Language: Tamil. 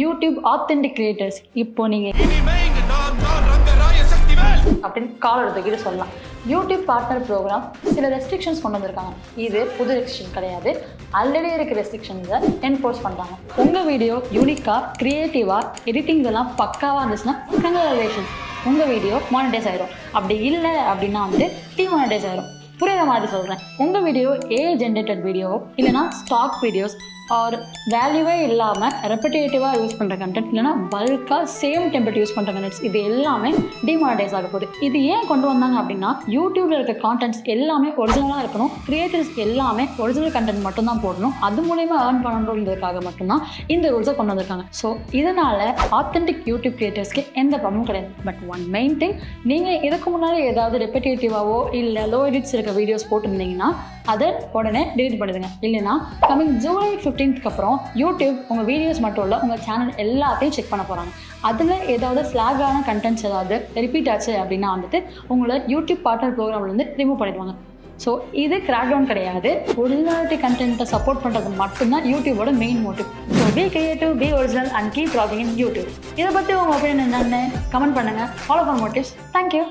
யூடியூப் ஆத்தென்டிக் கிரியேட்டர்ஸ் இப்போ நீங்கள் அப்படின்னு கால் எடுத்துக்கிட்டு சொல்லலாம். யூடியூப் பார்ட்னர் ப்ரோக்ராம் சில ரெஸ்ட்ரிக்ஷன்ஸ் கொண்டு வந்திருக்காங்க. இது புது ரெஸ்ட்ரிக்ஷன் கிடையாது, ஆல்ரெடி இருக்க ரெஸ்ட்ரிக்ஷன்ஸை என்ஃபோர்ஸ் பண்ணுறாங்க. உங்கள் வீடியோ யூனிக்காக க்ரியேட்டிவாக எடிட்டிங்ஸ் எல்லாம் பக்காவாக இருந்துச்சுன்னா கங்க்ராச்சுலேஷன்ஸ், உங்கள் வீடியோ மானிட்டைஸ் ஆயிரும். அப்படி இல்லை அப்படின்னா டிமானிட்டைஸ் ஆயிரும். புரியுற மாதிரி சொல்கிறேன். உங்கள் வீடியோ ஏஐ ஜென்ரேட்டட் வீடியோ இல்லைனா ஸ்டாக் வீடியோஸ் ஆர் வேல்யூவே இல்லாமல் ரெப்படேட்டிவாக யூஸ் பண்ணுற கண்டென்ட் இல்லைனா பல்காக சேம் டெம்ப்ளேட் யூஸ் பண்ணுற கண்டென்ட்ஸ் இது எல்லாமே டிமானிட்டைஸ் ஆக போகுது. இது ஏன் கொண்டு வந்தாங்க அப்படின்னா யூடியூப்பில் இருக்க கான்டென்ட்ஸ் எல்லாமே ஒரிஜினலாக இருக்கணும், கிரியேட்டர்ஸ் எல்லாமே ஒரிஜினல் கண்டென்ட் மட்டும்தான் போடணும், அது மூலயமா ஏர்ன் பண்ணணுன்றதுக்காக மட்டும்தான் இந்த ரூல்ஸை கொண்டு வந்திருக்காங்க. ஸோ இதனால் ஆத்தென்டிக் யூடியூப் கிரியேட்டர்ஸ்க்கு எந்த ப்ராப்ளமும் கிடையாது. பட் ஒன் மெயின் திங், நீங்கள் இதுக்கு முன்னாடி ஏதாவது ரெப்படேட்டிவாவோ இல்லை லோ எடிட்ஸ் இருக்க வீடியோஸ் போட்டிருந்தீங்கன்னா அதை உடனே டிலீட் பண்ணிடுங்க. இல்லைன்னா கமிங் ஜூலை 15க்கு அப்புறம் யூடியூப் உங்கள் வீடியோஸ் மட்டும் இல்லை உங்கள் சேனல் எல்லாத்தையும் செக் பண்ண போகிறாங்க. அதில் ஏதாவது ஃப்ளாகான கண்டென்ட்ஸ் ஏதாவது ரிப்பீட் ஆச்சு அப்படின்னா உங்களை யூடியூப் பார்ட்னர் ப்ரோக்ராம்லேருந்து ரிமூவ் பண்ணிடுவாங்க. ஸோ இது கிராக் டவுன் கிடையாது, ஒரிஜினாலிட்டி கண்டென்ட்டை சப்போர்ட் பண்ணுறது மட்டும்தான் யூடியூபோட main motive. So be creative, be original and keep ப்ராகிங் இன் யூடியூப். இதை பற்றி உங்கள் ஒப்பீனியன் என்னென்னு கமெண்ட் பண்ணுங்கள். ஃபாலோ பண்ண மோட்டிவ்ஸ். தேங்க்யூ.